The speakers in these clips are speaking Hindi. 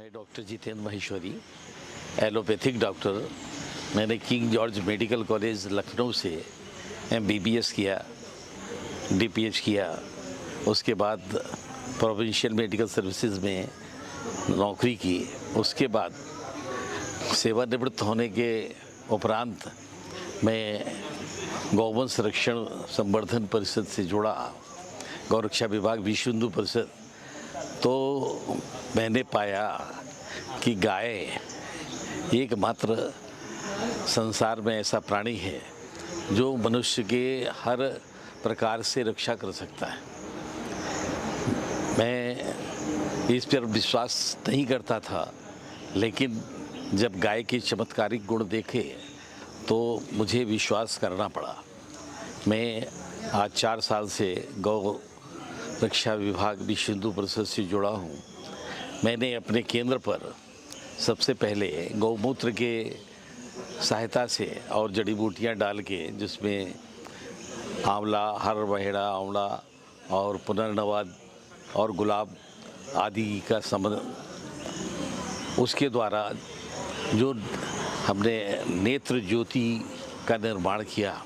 मैं doctor Jitendra Maheshwari, allopathic doctor. मैंने King George medical college Lucknow से एमबीबीएस किया, डीपीएच किया। उसके बाद प्रोविंशियल मेडिकल सर्विसेज में नौकरी की। उसके बाद सेवानिवृत्त होने के उपरांत मैं गौवंश संरक्षण संवर्धन परिषद से जुड़ा, गौरक्षा विभाग विश्व हिंदू परिषद। तो मैंने पाया कि गाय एकमात्र संसार में ऐसा प्राणी है जो मनुष्य के हर प्रकार से रक्षा कर सकता है। मैं इस पर विश्वास नहीं करता था, लेकिन जब गाय के चमत्कारिक गुण देखे तो मुझे विश्वास करना पड़ा। मैं आज 4 साल से गौ रक्षा विभाग विश्व हिंदू परिषद से जुड़ा हूँ। मैंने अपने केंद्र पर सबसे पहले गौमूत्र के सहायता से और जड़ी बूटियाँ डाल के, जिसमें आंवला, हर बहेड़ा आंवला और पुनर्नवाद और गुलाब आदि का संबंध, उसके द्वारा जो हमने नेत्र ज्योति का निर्माण किया,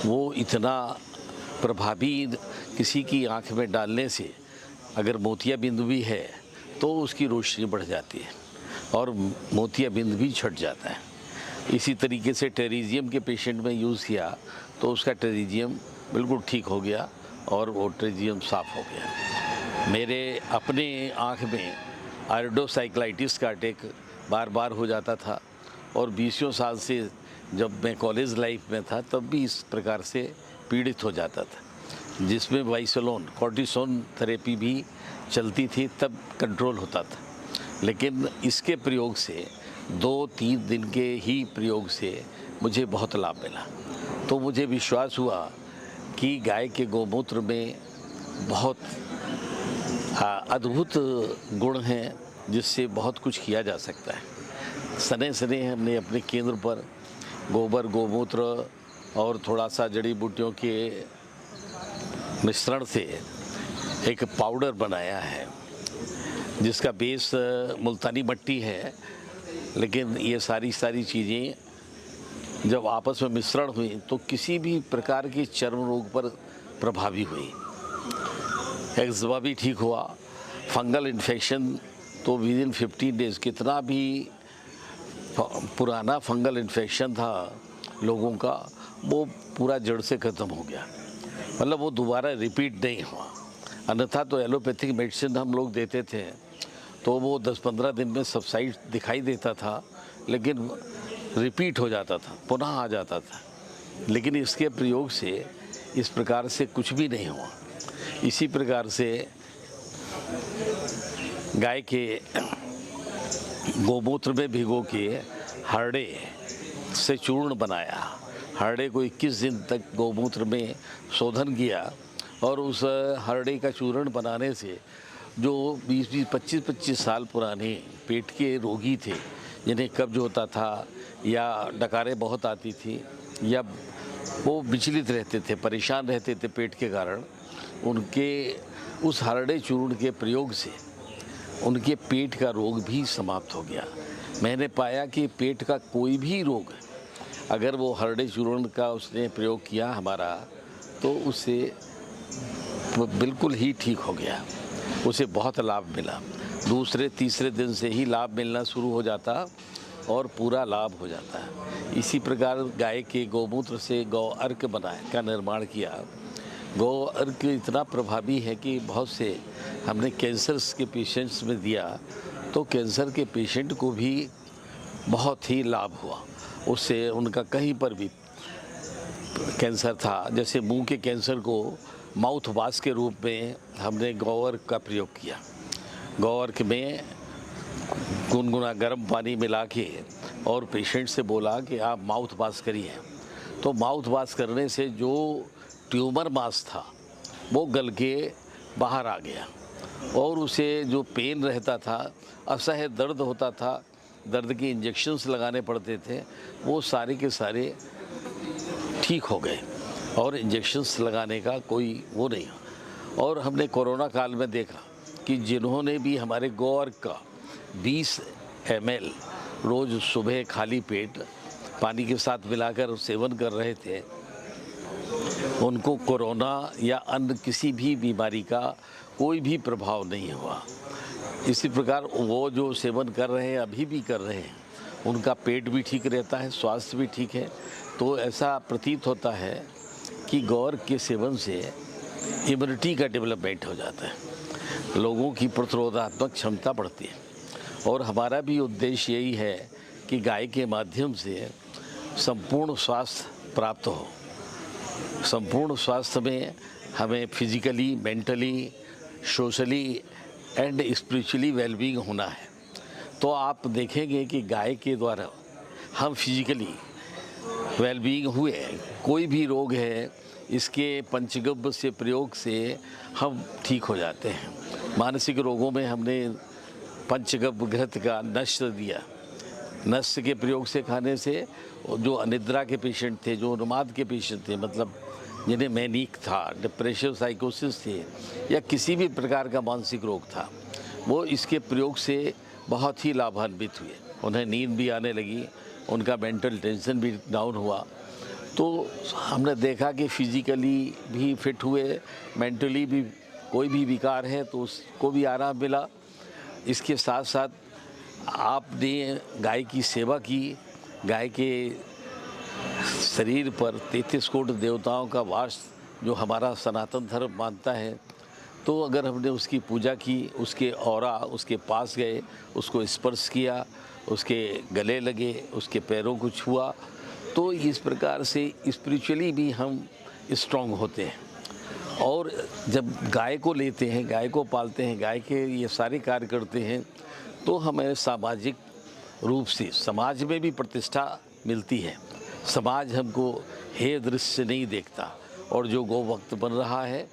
वो इतना प्रभावी। किसी की आंख में डालने से अगर मोतियाबिंद भी है तो उसकी रोशनी बढ़ जाती है और मोतियाबिंद भी छट जाता है। इसी तरीके से टेरिजियम के पेशेंट में यूज़ किया तो उसका टेरिजियम बिल्कुल ठीक हो गया और वो टेरिजियम साफ़ हो गया। मेरे अपने आँख में आयरोडोसाइक्लाइटिस का अटैक बार बार हो जाता था और 20 साल से जब मैं कॉलेज लाइफ में था तब भी इस प्रकार से पीड़ित हो जाता था, जिसमें वाइसोलोन कॉर्टिसोन थेरेपी भी चलती थी, तब कंट्रोल होता था। लेकिन इसके प्रयोग से 2-3 दिन के ही प्रयोग से मुझे बहुत लाभ मिला। तो मुझे विश्वास हुआ कि गाय के गोमूत्र में बहुत अद्भुत गुण हैं, जिससे बहुत कुछ किया जा सकता है। सने सने हमने अपने केंद्र पर गोबर, गोमूत्र और थोड़ा सा जड़ी बूटियों के मिश्रण से एक पाउडर बनाया है, जिसका बेस मुल्तानी मिट्टी है। लेकिन ये सारी चीज़ें जब आपस में मिश्रण हुई तो किसी भी प्रकार की चर्म रोग पर प्रभावी हुई। एक्जिमा भी ठीक हुआ। फंगल इन्फेक्शन तो विदिन 15 डेज, कितना भी पुराना फंगल इन्फेक्शन था लोगों का, वो पूरा जड़ से ख़त्म हो गया। मतलब वो दोबारा रिपीट नहीं हुआ। अन्यथा तो एलोपैथिक मेडिसिन हम लोग देते थे तो वो 10-15 दिन में सबसाइड दिखाई देता था, लेकिन रिपीट हो जाता था, पुनः आ जाता था। लेकिन इसके प्रयोग से इस प्रकार से कुछ भी नहीं हुआ। इसी प्रकार से गाय के गोमूत्र में भिगो के हरड़े से चूर्ण बनाया। हरड़े को 21 दिन तक गोमूत्र में शोधन किया और उस हरड़े का चूर्ण बनाने से जो 20-20, 25-25 साल पुराने पेट के रोगी थे, जिन्हें कब्ज होता था या डकारें बहुत आती थी या वो विचलित रहते थे, परेशान रहते थे पेट के कारण, उनके उस हरड़े चूर्ण के प्रयोग से उनके पेट का रोग भी समाप्त हो गया। मैंने पाया कि पेट का कोई भी रोग अगर वो हरड़े चूर्ण का उसने प्रयोग किया हमारा, तो उससे बिल्कुल ही ठीक हो गया। उसे बहुत लाभ मिला। दूसरे-तीसरे दिन से ही लाभ मिलना शुरू हो जाता और पूरा लाभ हो जाता है। इसी प्रकार गाय के गोमूत्र से गौ अर्क बनाया का निर्माण किया। गौ अर्क इतना प्रभावी है कि बहुत से हमने कैंसर्स के पेशेंट्स में दिया तो कैंसर के पेशेंट को भी बहुत ही लाभ हुआ। उससे उनका कहीं पर भी कैंसर था, जैसे मुंह के कैंसर को माउथ वाश के रूप में हमने गौअर्क का प्रयोग किया। गौअर्क में गुनगुना गर्म पानी मिला के और पेशेंट से बोला कि आप माउथ वाश करिए। तो माउथ वाश करने से जो ट्यूमर मास था वो गल के बाहर आ गया और उसे जो पेन रहता था, असह्य दर्द होता था, दर्द के इंजेक्शन्स लगाने पड़ते थे, वो सारे के सारे ठीक हो गए और इंजेक्शन्स लगाने का कोई वो नहीं। और हमने कोरोना काल में देखा कि जिन्होंने भी हमारे गोवर्क का 20 ml रोज़ सुबह खाली पेट पानी के साथ मिलाकर सेवन कर रहे थे, उनको कोरोना या अन्य किसी भी बीमारी का कोई भी प्रभाव नहीं हुआ। इसी प्रकार वो जो सेवन कर रहे हैं, अभी भी कर रहे हैं, उनका पेट भी ठीक रहता है, स्वास्थ्य भी ठीक है। तो ऐसा प्रतीत होता है कि गोवर्क के सेवन से इम्यूनिटी का डेवलपमेंट हो जाता है, लोगों की प्रतिरोधात्मक क्षमता बढ़ती है। और हमारा भी उद्देश्य यही है कि गाय के माध्यम से संपूर्ण स्वास्थ्य प्राप्त हो। संपूर्ण स्वास्थ्य में हमें physically, mentally, socially and spiritually wellbeing होना है। तो आप देखेंगे कि गाय के द्वारा हम फिजिकली वेलबींग हुए, कोई भी रोग है इसके पंचगव्य से प्रयोग से हम ठीक हो जाते हैं। मानसिक रोगों में हमने पंचगव्य घृत का नश्य दिया, नश्य के प्रयोग से खाने से जो अनिद्रा के पेशेंट थे, जो उन्माद के पेशेंट थे, मतलब जिन्हें मैनिक था, डिप्रेशन, साइकोसिस थे या किसी भी प्रकार का मानसिक रोग था, वो इसके प्रयोग से बहुत ही लाभान्वित हुए। उन्हें नींद भी आने लगी, उनका मेंटल टेंशन भी डाउन हुआ। तो हमने देखा कि फिजिकली भी फिट हुए, मेंटली भी कोई भी विकार है तो उसको भी आराम मिला। इसके साथ साथ आपने गाय की सेवा की, गाय के शरीर पर 33 कोटि देवताओं का वास जो हमारा सनातन धर्म मानता है, तो अगर हमने उसकी पूजा की, उसके औरा, उसके पास गए, उसको स्पर्श किया, उसके गले लगे, उसके पैरों को छुआ, तो इस प्रकार से स्पिरिचुअली भी हम स्ट्रांग होते हैं। और जब गाय को लेते हैं, गाय को पालते हैं, गाय के ये सारे कार्य करते हैं, तो हमें सामाजिक रूप से समाज में भी प्रतिष्ठा मिलती है। समाज हमको हे दृश्य नहीं देखता। और जो गोभक्त बन रहा है,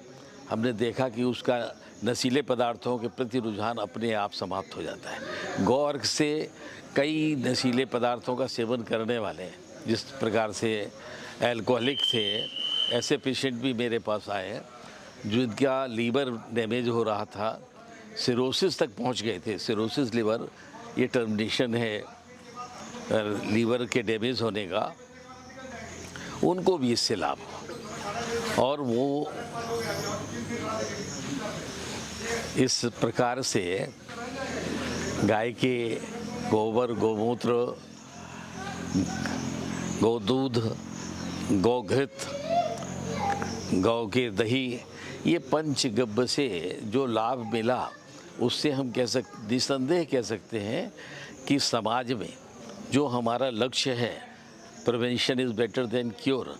हमने देखा कि उसका नशीले पदार्थों के प्रति रुझान अपने आप समाप्त हो जाता है। गोवर्क से कई नशीले पदार्थों का सेवन करने वाले, जिस प्रकार से एल्कोहलिक थे, ऐसे पेशेंट भी मेरे पास आए जिनका लीवर डैमेज हो रहा था, सिरोसिस तक पहुंच गए थे। सिरोसिस लीवर, ये टर्मिनेशन है लीवर के डैमेज होने का, उनको भी इससे लाभ हो। और वो इस प्रकार से गाय के गोबर, गोमूत्र, गोदूध, गोघृत, गौ के दही, ये पंचगव्य से जो लाभ मिला, उससे हम निसंदेह कह सकते हैं कि समाज में जो हमारा लक्ष्य है, prevention is better than cure,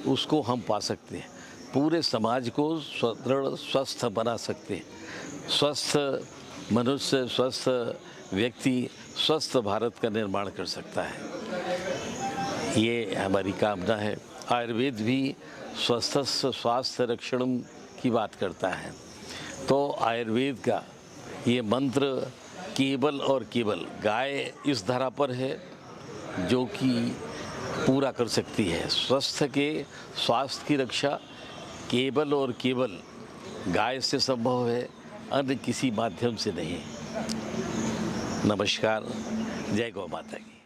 उसको हम पा सकते हैं। पूरे समाज को सुदृढ़, स्वस्थ बना सकते हैं। स्वस्थ मनुष्य, स्वस्थ व्यक्ति, स्वस्थ भारत का निर्माण कर सकता है, ये हमारी कामना है। आयुर्वेद भी स्वस्थस्य स्वास्थ्य रक्षणम की बात करता है। तो आयुर्वेद का ये मंत्र केवल और केवल गाय इस धरा पर है जो कि पूरा कर सकती है। स्वास्थ्य की रक्षा केवल और केवल गाय से संभव है, अन्य किसी माध्यम से नहीं। नमस्कार, जय गौ माता की।